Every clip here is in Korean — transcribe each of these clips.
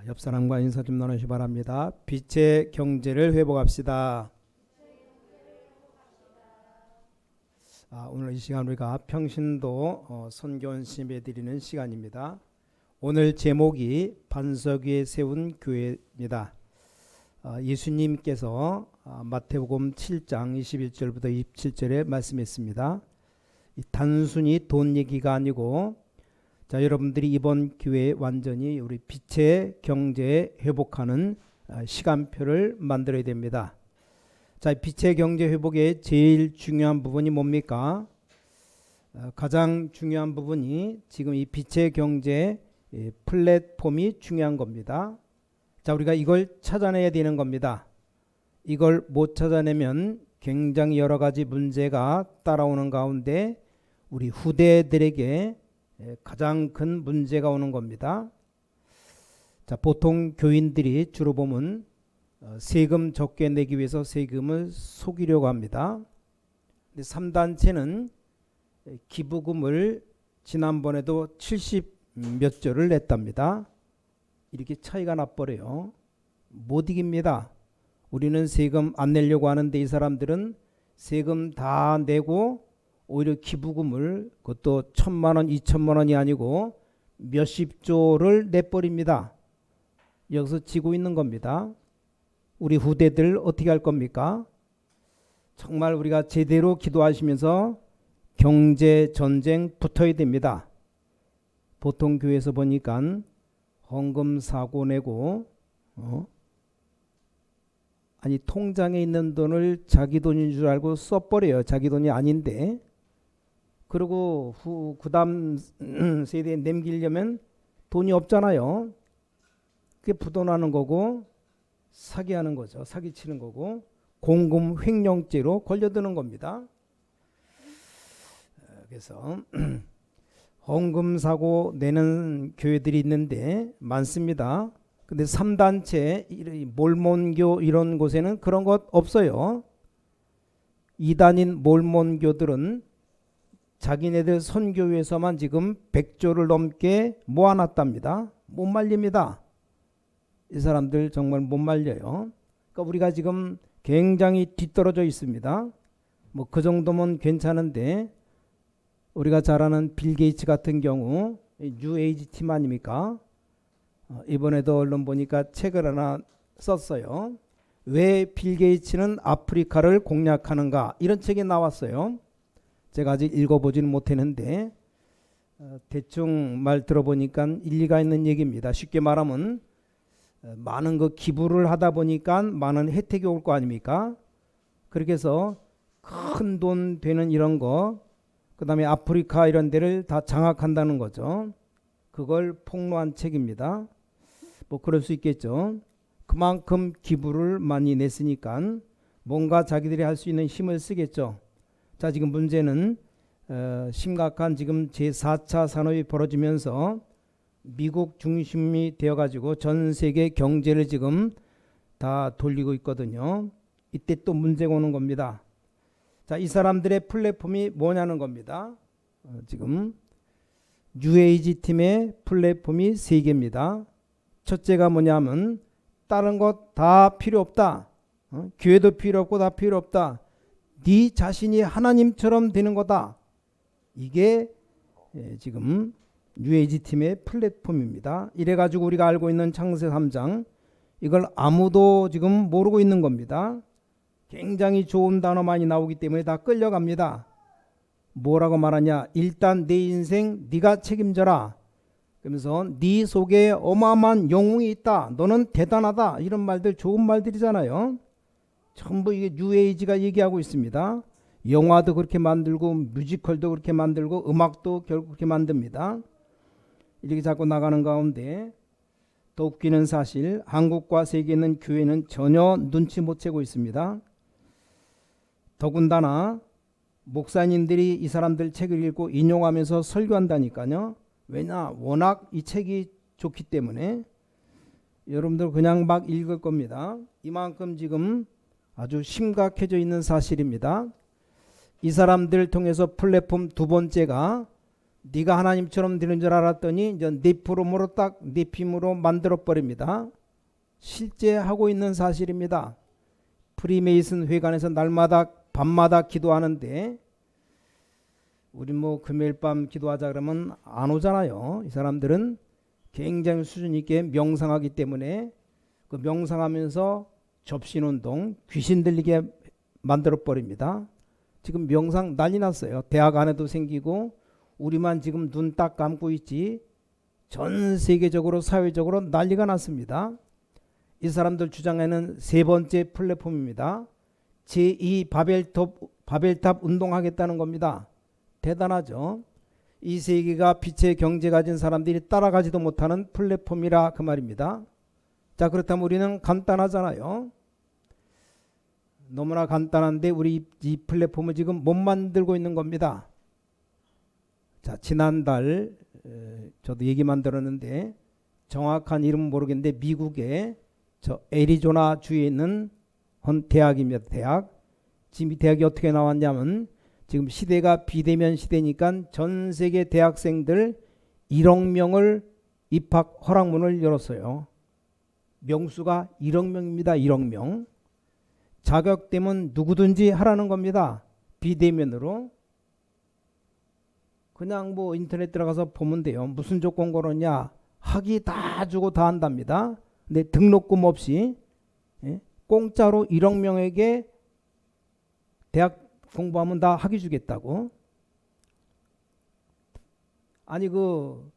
옆 사람과 인사 좀 나누시 바랍니다. 빛의 경제를 회복합시다. 오늘 이 시간 우리가 평신도 선교원심에 드리는 시간입니다. 오늘 제목이 반석 위에 세운 교회입니다. 예수님께서 마태복음 7장 21절부터 27절에 말씀했습니다. 단순히 돈 얘기가 아니고 여러분들이 이번 기회에 완전히 우리 빛의 경제에 회복하는 시간표를 만들어야 됩니다. 빛의 경제 회복의 제일 중요한 부분이 뭡니까? 가장 중요한 부분이 지금 이 빛의 경제 플랫폼이 중요한 겁니다. 우리가 이걸 찾아내야 되는 겁니다. 이걸 못 찾아내면 굉장히 여러 가지 문제가 따라오는 가운데 우리 후대들에게 가장 큰 문제가 오는 겁니다. 보통 교인들이 주로 보면 세금 적게 내기 위해서 세금을 속이려고 합니다. 3단체는 기부금을 지난번에도 70몇 조를 냈답니다. 이렇게 차이가 나버려요. 못 이깁니다. 우리는 세금 안 내려고 하는데 이 사람들은 세금 다 내고 오히려 기부금을 그것도 1,000만 원, 2,000만 원이 아니고 몇십 조를 내버립니다. 여기서 지고 있는 겁니다. 우리 후대들 어떻게 할 겁니까? 정말 우리가 제대로 기도하시면서 경제 전쟁 붙어야 됩니다. 보통 교회에서 보니까 헌금 사고 내고 통장에 있는 돈을 자기 돈인 줄 알고 써버려요. 자기 돈이 아닌데. 그리고 그 다음 세대에 남기려면 돈이 없잖아요. 그게 부도나는 거고 사기하는 거죠. 사기치는 거고 공금 횡령죄로 걸려드는 겁니다. 그래서 헌금 사고 내는 교회들이 있는데 많습니다. 근데 3단체 몰몬교 이런 곳에는 그런 것 없어요. 2단인 몰몬교들은 자기네들 선교회에서만 지금 100조를 넘게 모아놨답니다. 못 말립니다. 이 사람들 정말 못 말려요. 그러니까 우리가 지금 굉장히 뒤떨어져 있습니다. 그 정도면 괜찮은데 우리가 잘 아는 빌 게이츠 같은 경우 뉴에이지 팀 아닙니까? 이번에도 언론 보니까 책을 하나 썼어요. 왜 빌 게이츠는 아프리카를 공략하는가 이런 책이 나왔어요. 제가 아직 읽어보지는 못했는데 대충 말 들어보니까 일리가 있는 얘기입니다. 쉽게 말하면 많은 기부를 하다 보니까 많은 혜택이 올 거 아닙니까? 그렇게 해서 큰 돈 되는 이런 거, 그 다음에 아프리카 이런 데를 다 장악한다는 거죠. 그걸 폭로한 책입니다. 그럴 수 있겠죠. 그만큼 기부를 많이 냈으니까 뭔가 자기들이 할 수 있는 힘을 쓰겠죠. 지금 문제는 심각한 지금 제4차 산업이 벌어지면서 미국 중심이 되어가지고 전 세계 경제를 지금 다 돌리고 있거든요. 이때 또 문제가 오는 겁니다. 이 사람들의 플랫폼이 뭐냐는 겁니다. 지금 뉴에이지 팀의 플랫폼이 3개입니다. 첫째가 뭐냐면 다른 것 다 필요 없다. 교회도 필요 없고 다 필요 없다. 네 자신이 하나님처럼 되는 거다. 이게 지금 뉴에이지 팀의 플랫폼입니다. 이래가지고 우리가 알고 있는 창세기 3장 이걸 아무도 지금 모르고 있는 겁니다. 굉장히 좋은 단어 많이 나오기 때문에 다 끌려갑니다. 뭐라고 말하냐? 일단 내 인생 네가 책임져라. 그러면서 네 속에 어마어마한 영웅이 있다. 너는 대단하다. 이런 말들 좋은 말들이잖아요. 전부 이게 뉴에이지가 얘기하고 있습니다. 영화도 그렇게 만들고 뮤지컬도 그렇게 만들고 음악도 결국 그렇게 만듭니다. 이렇게 자꾸 나가는 가운데 더 웃기는 사실 한국과 세계에 있는 교회는 전혀 눈치 못 채고 있습니다. 더군다나 목사님들이 이 사람들 책을 읽고 인용하면서 설교한다니까요. 왜냐? 워낙 이 책이 좋기 때문에 여러분들 그냥 막 읽을 겁니다. 이만큼 지금 아주 심각해져 있는 사실입니다. 이 사람들 통해서 플랫폼 두 번째가 네가 하나님처럼 되는 줄 알았더니 이제 네프롬으로 딱 네핌으로 만들어 버립니다. 실제 하고 있는 사실입니다. 프리메이슨 회관에서 날마다 밤마다 기도하는데 우리 뭐 금요일 밤 기도하자 그러면 안 오잖아요. 이 사람들은 굉장히 수준 있게 명상하기 때문에 그 명상하면서 접신운동 귀신 들리게 만들어 버립니다. 지금 명상 난리 났어요. 대학 안에도 생기고 우리만 지금 눈 딱 감고 있지 전 세계적으로 사회적으로 난리가 났습니다. 이 사람들 주장에는 세 번째 플랫폼입니다. 제2 바벨탑 운동하겠다는 겁니다. 대단하죠. 이 세계가 빛의 경제 가진 사람들이 따라가지도 못하는 플랫폼이라 그 말입니다. 자, 그렇다면 우리는 간단하잖아요. 너무나 간단한데 우리 이 플랫폼을 지금 못 만들고 있는 겁니다. 자, 지난달 저도 얘기만 들었는데 정확한 이름은 모르겠는데 미국의 저 애리조나 주에 있는 한 대학입니다. 대학. 지금 이 대학이 어떻게 나왔냐면 지금 시대가 비대면 시대니까 전 세계 대학생들 1억 명을 입학 허락문을 열었어요. 명수가 1억 명입니다. 1억 명. 자격되면 누구든지 하라는 겁니다. 비대면으로. 그냥 뭐 인터넷 들어가서 보면 돼요. 무슨 조건 걸었냐. 학위 다 주고 다 한답니다. 근데 등록금 없이 공짜로 1억 명에게 대학 공부하면 다 학위 주겠다고. 아니 그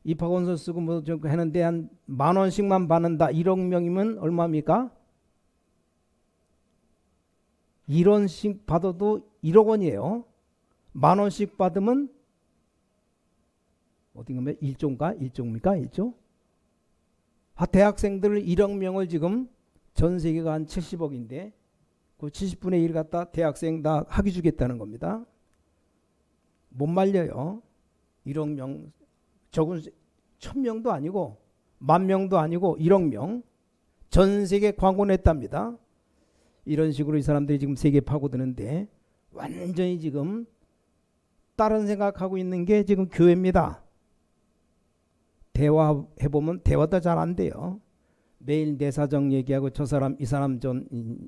입학원서 쓰고 뭐 좀 하는데 한 10,000원씩만 받는다. 1억 명이면 얼마입니까? 1원씩 받아도 1억 원이에요. 10,000원씩 받으면 어딘가 1조인가? 1조입니까? 1조? 대학생들 1억 명을 지금 전 세계가 한 70억인데 그 70분의 1 갖다 대학생 다 학위 주겠다는 겁니다. 못 말려요. 1억 명. 적은 1,000명도 아니고 10,000명도 아니고 1억 명. 전 세계 광고 냈답니다. 이런 식으로 이 사람들이 지금 세계 파고드는데 완전히 지금 다른 생각하고 있는 게 지금 교회입니다. 대화해보면 대화도 잘 안 돼요. 매일 내 사정 얘기하고 저 사람 이 사람 좀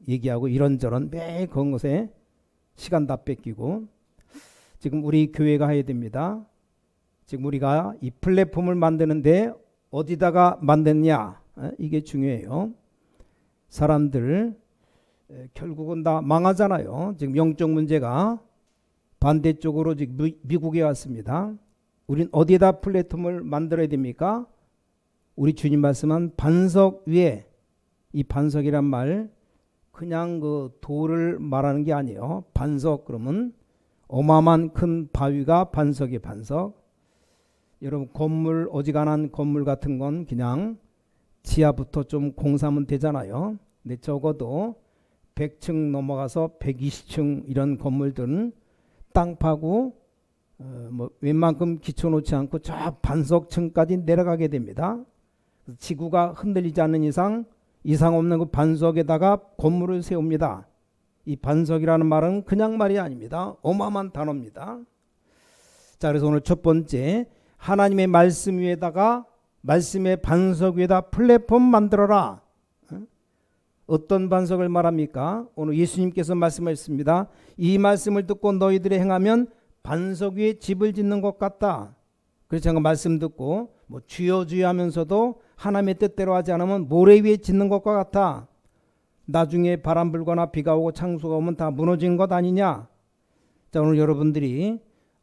얘기하고 이런저런 매일 그런 것에 시간 다 뺏기고 지금 우리 교회가 해야 됩니다. 지금 우리가 이 플랫폼을 만드는데 어디다가 만드냐 이게 중요해요. 사람들 결국은 다 망하잖아요. 지금 영적 문제가 반대쪽으로 지금 미국에 왔습니다. 우린 어디에다 플랫폼을 만들어야 됩니까? 우리 주님 말씀한 반석 위에, 이 반석이란 말 그냥 그 돌을 말하는 게 아니에요. 반석 그러면 어마어마한 큰 바위가 반석의 반석. 여러분 건물 어지간한 건물 같은 건 그냥 지하부터 좀 공사하면 되잖아요. 근데 적어도 100층 넘어가서 120층 이런 건물들은 땅 파고 뭐 웬만큼 기초 놓지 않고 저 반석층까지 내려가게 됩니다. 지구가 흔들리지 않는 이상 없는 그 반석에다가 건물을 세웁니다. 이 반석이라는 말은 그냥 말이 아닙니다. 어마어마한 단어입니다. 자, 그래서 오늘 첫 번째 하나님의 말씀 위에다가 말씀의 반석 위에다 플랫폼 만들어라. 어떤 반석을 말합니까? 오늘 예수님께서 말씀하셨습니다. 이 말씀을 듣고 너희들이 행하면 반석 위에 집을 짓는 것 같다. 그래서 제가 말씀 듣고 뭐 주여 주여 하면서도 하나님의 뜻대로 하지 않으면 모래 위에 짓는 것과 같아. 나중에 바람 불거나 비가 오고 창수가 오면 다 무너지는 것 아니냐. 자, 오늘 여러분들이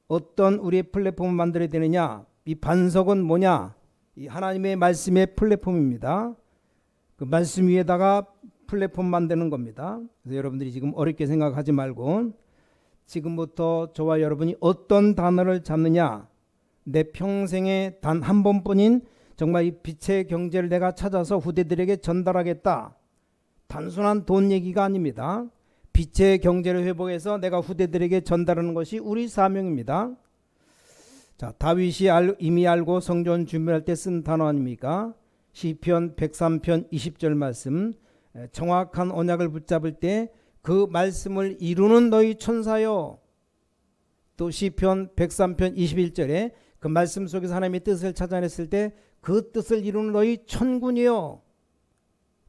어떤 우리의 플랫폼을 만들어야 되느냐. 이 반석은 뭐냐. 이 하나님의 말씀의 플랫폼입니다. 그 말씀 위에다가 플랫폼 만드는 겁니다. 그래서 여러분들이 지금 어렵게 생각하지 말고 지금부터 저와 여러분이 어떤 단어를 잡느냐. 내 평생에 단 한 번뿐인 정말 이 빛의 경제를 내가 찾아서 후대들에게 전달하겠다. 단순한 돈 얘기가 아닙니다. 빛의 경제를 회복해서 내가 후대들에게 전달하는 것이 우리 사명입니다. 자, 다윗이 이미 알고 성전 준비할 때 쓴 단어 아닙니까? 시편 103편 20절 말씀. 정확한 언약을 붙잡을 때 그 말씀을 이루는 너희 천사여. 또 시편 103편 21절에 그 말씀 속에서 하나님의 뜻을 찾아냈을 때 그 뜻을 이루는 너희 천군이요.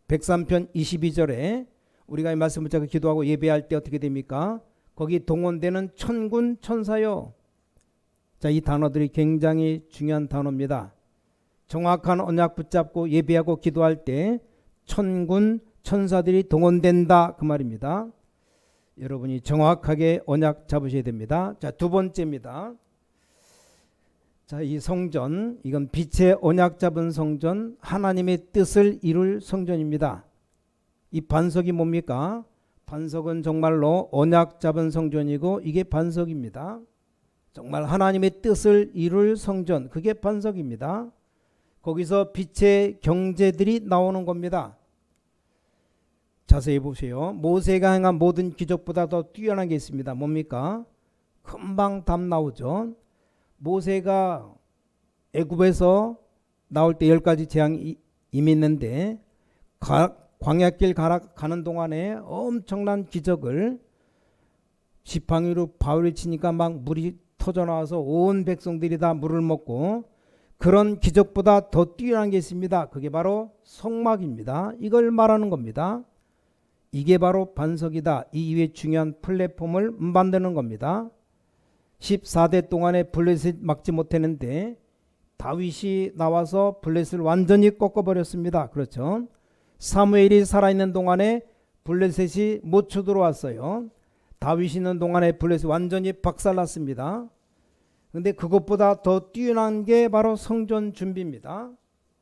103편 22절에 우리가 이 말씀 붙잡고 기도하고 예배할 때 어떻게 됩니까? 거기 동원되는 천군 천사요. 자, 이 단어들이 굉장히 중요한 단어입니다. 정확한 언약 붙잡고 예배하고 기도할 때 천군 천사들이 동원된다 그 말입니다. 여러분이 정확하게 언약 잡으셔야 됩니다. 자, 두 번째입니다. 자, 이 성전, 이건 빛의 언약 잡은 성전, 하나님의 뜻을 이룰 성전입니다. 이 반석이 뭡니까? 반석은 정말로 언약 잡은 성전이고 이게 반석입니다. 정말 하나님의 뜻을 이룰 성전, 그게 반석입니다. 거기서 빛의 경제들이 나오는 겁니다. 자세히 보세요. 모세가 행한 모든 기적보다 더 뛰어난 게 있습니다. 뭡니까? 금방 답 나오죠. 모세가 애굽에서 나올 때 10가지 재앙이 임했는데 광야길 가는 동안에 엄청난 기적을 지팡이로 바위를 치니까 막 물이 터져 나와서 온 백성들이 다 물을 먹고 그런 기적보다 더 뛰어난 게 있습니다. 그게 바로 성막입니다. 이걸 말하는 겁니다. 이게 바로 반석이다. 이 이외에 중요한 플랫폼을 만드는 겁니다. 14대 동안에 블레셋 막지 못했는데 다윗이 나와서 블레셋을 완전히 꺾어버렸습니다. 그렇죠. 사무엘이 살아있는 동안에 블레셋이 못 쳐들어왔어요. 다윗이 있는 동안에 블레셋이 완전히 박살났습니다. 그런데 그것보다 더 뛰어난 게 바로 성전 준비입니다.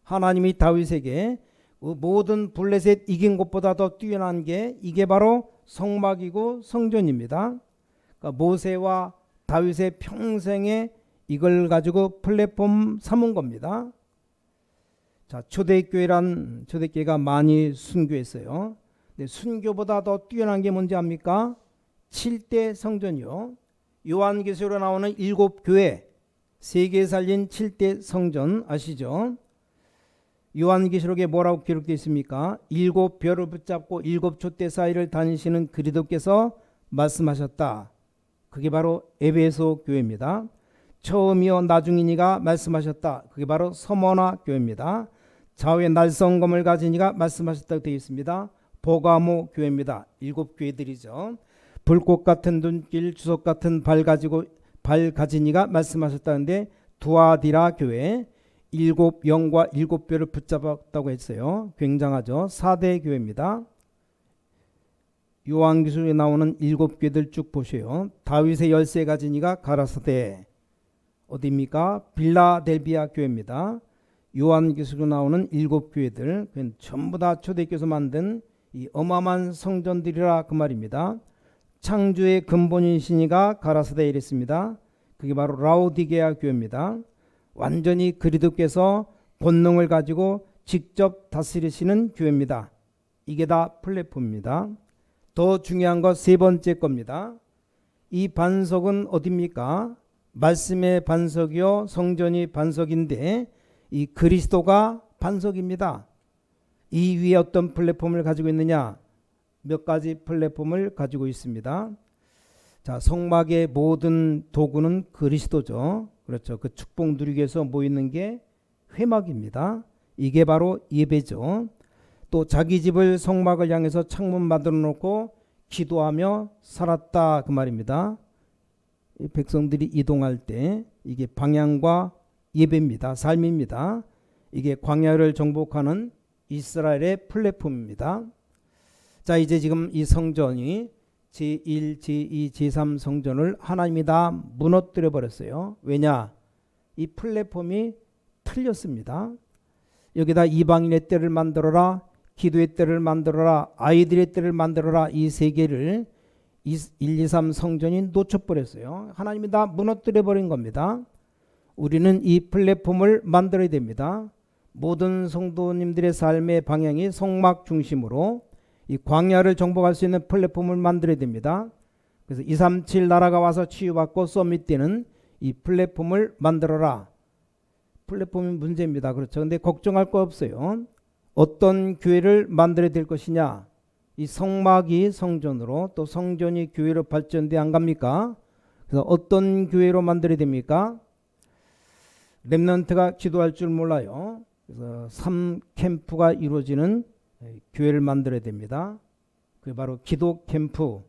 하나님이 다윗에게 모든 블레셋 이긴 것보다 더 뛰어난 게 이게 바로 성막이고 성전입니다. 그러니까 모세와 다윗의 평생에 이걸 가지고 플랫폼 삼은 겁니다. 자, 초대교회가 많이 순교했어요. 근데 순교보다 더 뛰어난 게 뭔지 압니까? 7대 성전이요. 요한계시록에 나오는 7교회, 세계에 살린 7대 성전 아시죠? 요한계시록에 뭐라고 기록되어 있습니까? 7별을 붙잡고 7촛대 사이를 다니시는 그리스도께서 말씀하셨다. 그게 바로 에베소 교회입니다. 처음이요 나중이니가 말씀하셨다. 그게 바로 서머나 교회입니다. 좌우에 날성검을 가진 이가 말씀하셨다고 되어 있습니다. 보가모 교회입니다. 7교회들이죠. 불꽃 같은 눈길, 주석 같은 발 가진 이가 말씀하셨다는데 두아디라 교회, 7영과 7별을 붙잡았다고 했어요. 굉장하죠. 4대 교회입니다. 요한계시록에 나오는 7교회들 쭉 보세요. 다윗의 열쇠 가진 이가 가라사대, 어디입니까? 빌라델비아 교회입니다. 요한계시록에 나오는 7교회들 전부 다 초대교회에서 만든 이 어마어마한 성전들이라 그 말입니다. 창조의 근본이신 이가 가라사대에 이랬습니다. 그게 바로 라오디게아 교회입니다. 완전히 그리스도께서 본능을 가지고 직접 다스리시는 교회입니다. 이게 다 플랫폼입니다. 더 중요한 거 세 번째 겁니다. 이 반석은 어디입니까? 말씀의 반석이요 성전이 반석인데 이 그리스도가 반석입니다. 이 위에 어떤 플랫폼을 가지고 있느냐? 몇 가지 플랫폼을 가지고 있습니다. 자, 성막의 모든 도구는 그리스도죠. 그렇죠. 그 축복 누리기 위해서 모이는 게 회막입니다. 이게 바로 예배죠. 또 자기 집을 성막을 향해서 창문 만들어 놓고 기도하며 살았다 그 말입니다. 이 백성들이 이동할 때 이게 방향과 예배입니다. 삶입니다. 이게 광야를 정복하는 이스라엘의 플랫폼입니다. 자, 이제 지금 이 성전이 제1, 제2, 제3 성전을 하나님이 다 무너뜨려 버렸어요. 왜냐? 이 플랫폼이 틀렸습니다. 여기다 이방인의 때를 만들어라, 기도의 때를 만들어라, 아이들의 때를 만들어라, 이 세 개를 1, 2, 3 성전이 놓쳐버렸어요. 하나님이 다 무너뜨려 버린 겁니다. 우리는 이 플랫폼을 만들어야 됩니다. 모든 성도님들의 삶의 방향이 성막 중심으로 이 광야를 정복할 수 있는 플랫폼을 만들어야 됩니다. 그래서 237 나라가 와서 치유받고 서밋 때는 이 플랫폼을 만들어라. 플랫폼이 문제입니다. 그렇죠. 근데 걱정할 거 없어요. 어떤 교회를 만들어야 될 것이냐? 이 성막이 성전으로 또 성전이 교회로 발전돼 안 갑니까? 그래서 어떤 교회로 만들어야 됩니까? 렘넌트가 기도할 줄 몰라요. 그래서 3캠프가 이루어지는 교회를 만들어야 됩니다. 그게 바로 기도 캠프.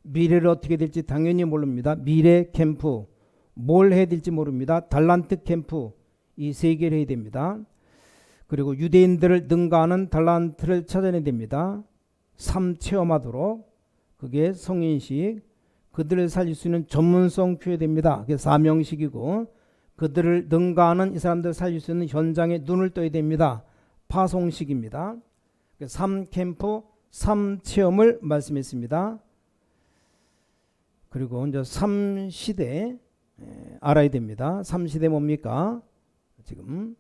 미래를 어떻게 될지 당연히 모릅니다. 미래 캠프. 뭘 해야 될지 모릅니다. 달란트 캠프. 이 세 개를 해야 됩니다. 그리고 유대인들을 능가하는 달란트를 찾아내야 됩니다. 삶 체험하도록. 그게 성인식. 그들을 살릴 수 있는 전문성 교회 됩니다. 그게 사명식이고, 그들을 능가하는 이 사람들을 살릴 수 있는 현장에 눈을 떠야 됩니다. 파송식입니다. 3캠프 3체험을 말씀했습니다. 그리고 이제 3시대 알아야 됩니다. 3시대 뭡니까? 지금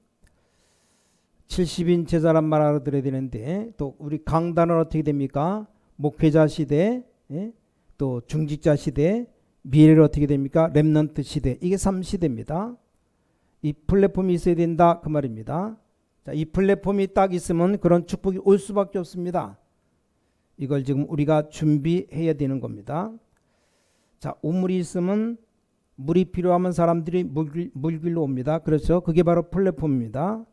70인 제자란 말 알아들어야 되는데, 또 우리 강단은 어떻게 됩니까? 목회자 시대, 또 중직자 시대, 미래를 어떻게 됩니까? 렘넌트 시대. 이게 3시대입니다. 이 플랫폼이 있어야 된다 그 말입니다. 자, 이 플랫폼이 딱 있으면 그런 축복이 올 수밖에 없습니다. 이걸 지금 우리가 준비해야 되는 겁니다. 자, 우물이 있으면 물이 필요하면 사람들이 물길로 옵니다. 그렇죠? 그게 바로 플랫폼입니다.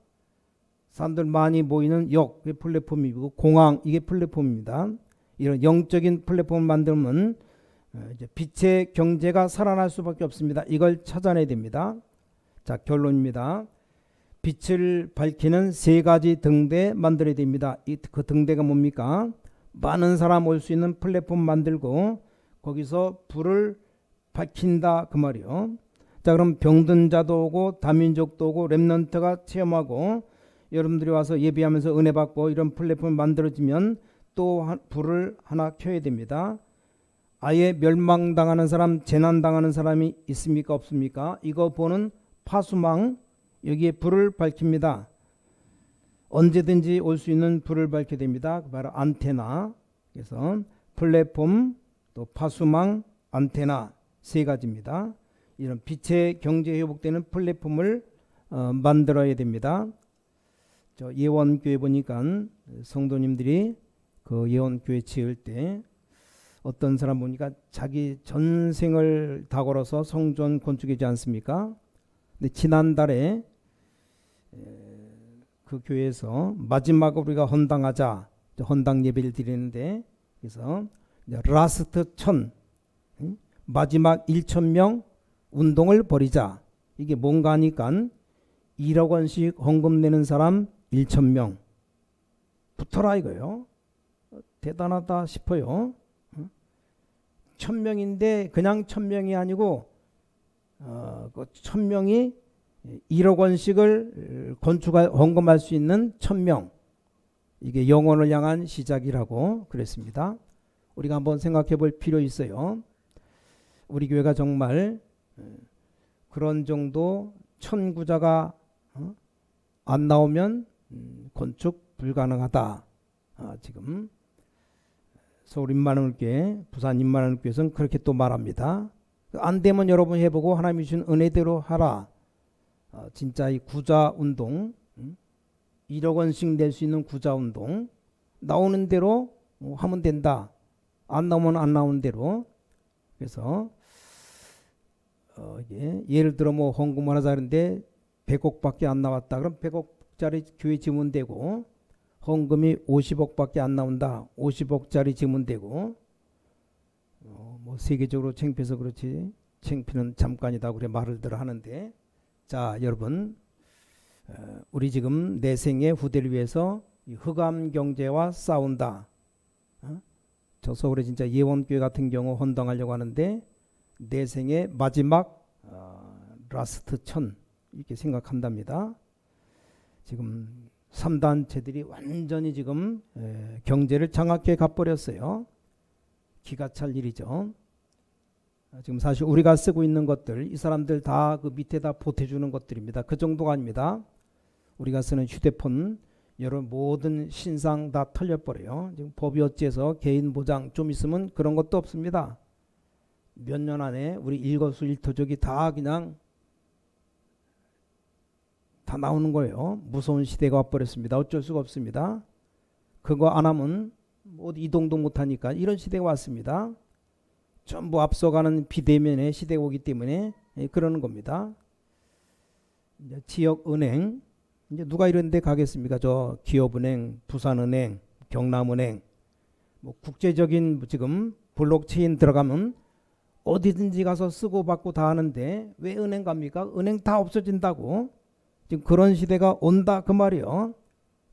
사람들 많이 모이는 역, 그게 플랫폼이고, 공항, 이게 플랫폼입니다. 이런 영적인 플랫폼을 만들면 이제 빛의 경제가 살아날 수밖에 없습니다. 이걸 찾아내야 됩니다. 자, 결론입니다. 빛을 밝히는 세 가지 등대 만들어야 됩니다. 그 등대가 뭡니까? 많은 사람 올 수 있는 플랫폼 만들고 거기서 불을 밝힌다 그 말이요. 자, 그럼 병든 자도 오고 다민족도 오고 렘넌트가 체험하고 여러분들이 와서 예배하면서 은혜 받고 이런 플랫폼 만들어지면 또 불을 하나 켜야 됩니다. 아예 멸망당하는 사람, 재난당하는 사람이 있습니까? 없습니까? 이거 보는 파수망, 여기에 불을 밝힙니다. 언제든지 올 수 있는 불을 밝혀야 됩니다. 바로 안테나. 그래서 플랫폼, 또 파수망, 안테나 세 가지입니다. 이런 빛의 경제 회복되는 플랫폼을 만들어야 됩니다. 저 예원교회 보니까 성도님들이 그 예원교회 지을 때 어떤 사람 보니까 자기 전생을 다 걸어서 성전 건축이지 않습니까? 근데 지난달에 그 교회에서 마지막으로 우리가 헌당하자, 헌당 예배를 드리는데, 그래서 라스트 1000, 마지막 1000명 운동을 벌이자. 이게 뭔가 하니까 1억 원씩 헌금 내는 사람 1000명 붙어라 이거요. 대단하다 싶어요. 1000명인데 그냥 1000명이 아니고 그 1000명이 1억 원씩을 헌금할 수 있는 1000명. 이게 영혼을 향한 시작이라고 그랬습니다. 우리가 한번 생각해 볼 필요 있어요. 우리 교회가 정말 그런 정도 천구자가 안 나오면 건축 불가능하다. 지금 서울 인만원교회, 부산 인만원교회에서는 그렇게 또 말합니다. 안 되면 여러분 해보고 하나님이 주신 은혜대로 하라. 진짜 이 구자운동, 1억 원씩 낼 수 있는 구자운동 나오는 대로 하면 된다. 안 나오면 안 나오는 대로. 그래서 예를 들어 뭐 헌금을 하자 그러는데 100억밖에 안 나왔다. 그럼 100억짜리 교회 지면 되고, 헌금이 50억밖에 안 나온다. 50억짜리 지면 되고, 뭐 세계적으로 창피해서 그렇지 창피는 잠깐이다 그래 말을 들어 하는데, 자 여러분, 우리 지금 내 생의 후대를 위해서 흑암 경제와 싸운다. 저 서울에 진짜 예원교회 같은 경우 헌당하려고 하는데 내 생의 마지막 라스트 1000 이렇게 생각한답니다. 지금 3단체들이 완전히 지금 경제를 장악해 가버렸어요. 기가 찰 일이죠. 지금 사실 우리가 쓰고 있는 것들, 이 사람들 다 그 밑에다 보태주는 것들입니다. 그 정도가 아닙니다. 우리가 쓰는 휴대폰, 여러 모든 신상 다 털려버려요. 지금 법이 어째서 개인 보장 좀 있으면 그런 것도 없습니다. 몇 년 안에 우리 일거수일투족이 다 그냥 다 나오는 거예요. 무서운 시대가 와버렸습니다. 어쩔 수가 없습니다. 그거 안 하면 어디 이동도 못하니까 이런 시대가 왔습니다. 전부 앞서가는 비대면의 시대가 오기 때문에 그러는 겁니다. 이제 지역은행, 이제 누가 이런 데 가겠습니까? 저 기업은행, 부산은행, 경남은행, 뭐 국제적인 지금 블록체인 들어가면 어디든지 가서 쓰고 받고 다 하는데 왜 은행 갑니까? 은행 다 없어진다고. 지금 그런 시대가 온다 그 말이요.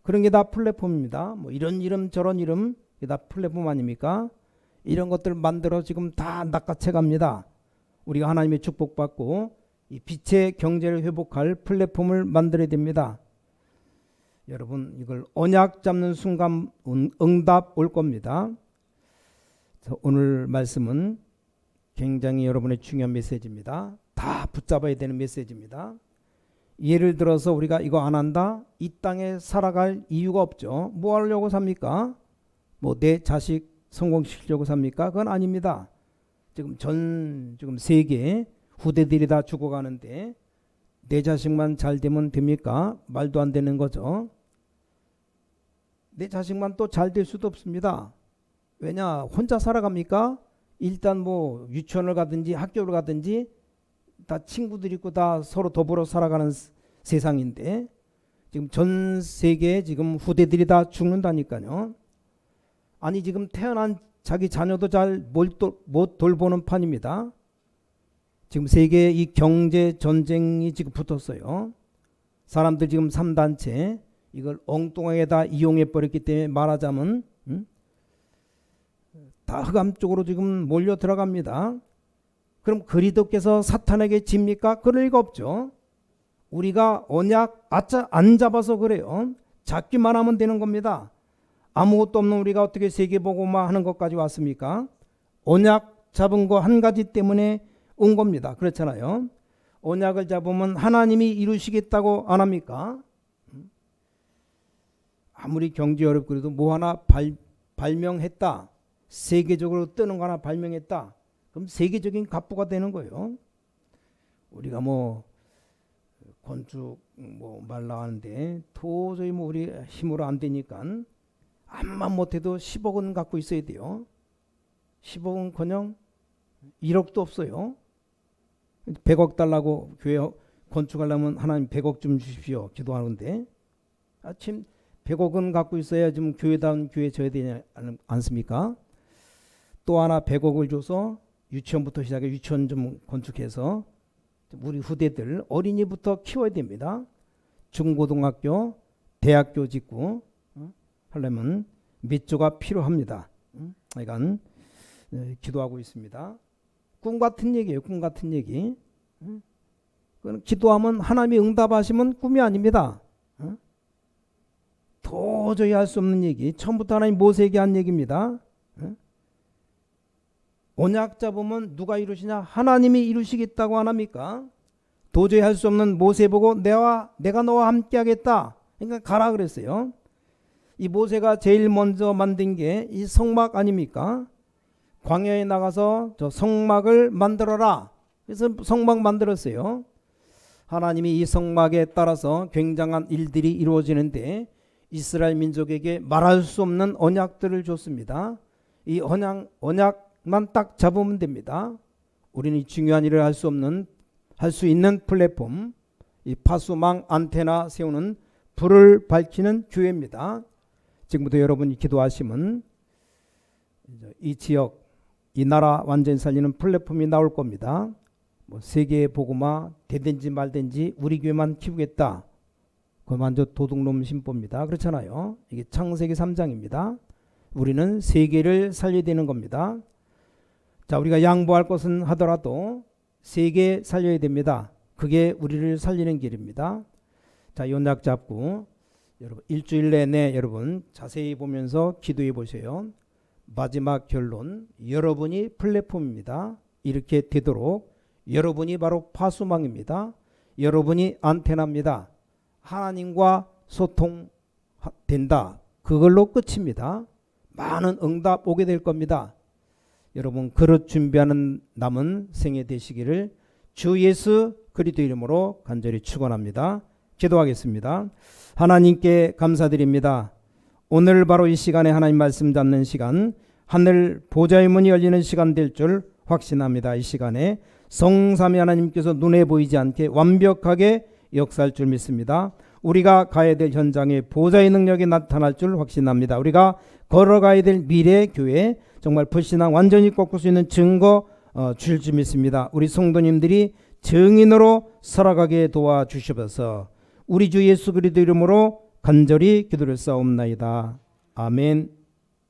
그런 게 다 플랫폼입니다. 뭐 이런 이름 저런 이름 이게 다 플랫폼 아닙니까? 이런 것들 만들어 지금 다 낚아채 갑니다. 우리가 하나님의 축복받고 이 빛의 경제를 회복할 플랫폼을 만들어야 됩니다. 여러분 이걸 언약 잡는 순간 응답 올 겁니다. 오늘 말씀은 굉장히 여러분의 중요한 메시지입니다. 다 붙잡아야 되는 메시지입니다. 예를 들어서 우리가 이거 안 한다? 이 땅에 살아갈 이유가 없죠. 뭐 하려고 삽니까? 뭐 내 자식 성공시키려고 삽니까? 그건 아닙니다. 지금 세계 후대들이 다 죽어가는데 내 자식만 잘 되면 됩니까? 말도 안 되는 거죠. 내 자식만 또 잘 될 수도 없습니다. 왜냐? 혼자 살아갑니까? 일단 뭐 유치원을 가든지 학교를 가든지 다 친구들 있고 다 서로 더불어 살아가는 세상인데 지금 전 세계에 지금 후대들이 다 죽는다니까요. 아니 지금 태어난 자기 자녀도 잘 못 돌보는 판입니다. 지금 세계에 이 경제 전쟁이 지금 붙었어요. 사람들 지금 3단체 이걸 엉뚱하게 다 이용해 버렸기 때문에 말하자면 다 흑암 쪽으로 지금 몰려 들어갑니다. 그럼 그리스도께서 사탄에게 집니까? 그럴 리가 없죠. 우리가 언약 안 잡아서 그래요. 잡기만 하면 되는 겁니다. 아무것도 없는 우리가 어떻게 세계복음화 하는 것까지 왔습니까? 언약 잡은 거 한 가지 때문에 온 겁니다. 그렇잖아요. 언약을 잡으면 하나님이 이루시겠다고 안 합니까? 아무리 경제 어렵고 그래도 뭐 하나 발명했다. 세계적으로 뜨는 거 하나 발명했다. 그럼 세계적인 갑부가 되는 거예요. 우리가 뭐 건축 뭐 말 나가는데 도저히 뭐 우리 힘으로 안 되니까 암만 못해도 10억은 갖고 있어야 돼요. 10억은커녕 1억도 없어요. 100억 달라고 교회 건축하려면 하나님 100억 좀 주십시오. 기도하는데 아침 100억은 갖고 있어야 좀 교회다운 교회 져야 되지 않습니까? 또 하나 100억을 줘서 유치원부터 시작해 유치원 좀 건축해서 우리 후대들 어린이부터 키워야 됩니다. 중고등학교, 대학교 짓고 하려면 몇 조가 필요합니다. 그러니까 기도하고 있습니다. 꿈 같은 얘기예요. 꿈 같은 얘기. 기도하면 하나님이 응답하시면 꿈이 아닙니다. 도저히 할 수 없는 얘기. 처음부터 하나님 모세에게 한 얘기입니다. 언약 잡으면 누가 이루시냐? 하나님이 이루시겠다고 안 합니까? 도저히 할 수 없는 모세 보고 내가 너와 함께 하겠다. 그러니까 가라 그랬어요. 이 모세가 제일 먼저 만든 게 이 성막 아닙니까? 광야에 나가서 저 성막을 만들어라. 그래서 성막 만들었어요. 하나님이 이 성막에 따라서 굉장한 일들이 이루어지는데 이스라엘 민족에게 말할 수 없는 언약들을 줬습니다. 이 언약만 딱 잡으면 됩니다. 우리는 중요한 일을 할 수 있는 플랫폼, 이 파수망 안테나 세우는 불을 밝히는 교회입니다. 지금부터 여러분이 기도하시면 이 지역, 이 나라 완전히 살리는 플랫폼이 나올 겁니다. 뭐 세계 복음화 되든지 말든지 우리 교회만 키우겠다. 그건 완전 도둑놈 신보입니다. 그렇잖아요. 이게 창세기 3장입니다. 우리는 세계를 살려야 되는 겁니다. 자, 우리가 양보할 것은 하더라도 세계 살려야 됩니다. 그게 우리를 살리는 길입니다. 자, 연락 잡고 여러분 일주일 내내 여러분 자세히 보면서 기도해 보세요. 마지막 결론, 여러분이 플랫폼입니다. 이렇게 되도록 여러분이 바로 파수망입니다. 여러분이 안테나입니다. 하나님과 소통된다. 그걸로 끝입니다. 많은 응답 오게 될 겁니다. 여러분 그릇 준비하는 남은 생애 되시기를 주 예수 그리스도 이름으로 간절히 축원합니다. 기도하겠습니다. 하나님께 감사드립니다. 오늘 바로 이 시간에 하나님 말씀 잡는 시간, 하늘 보좌의 문이 열리는 시간 될 줄 확신합니다. 이 시간에 성삼위 하나님께서 눈에 보이지 않게 완벽하게 역사할 줄 믿습니다. 우리가 가야 될 현장에 보좌의 능력이 나타날 줄 확신합니다. 우리가 걸어가야 될 미래의 교회, 정말 불신앙 완전히 꺾을 수 있는 증거 줄 줄 믿습니다. 우리 성도님들이 증인으로 살아가게 도와주시옵소서. 우리 주 예수 그리스도 이름으로 간절히 기도를 싸움나이다. 아멘.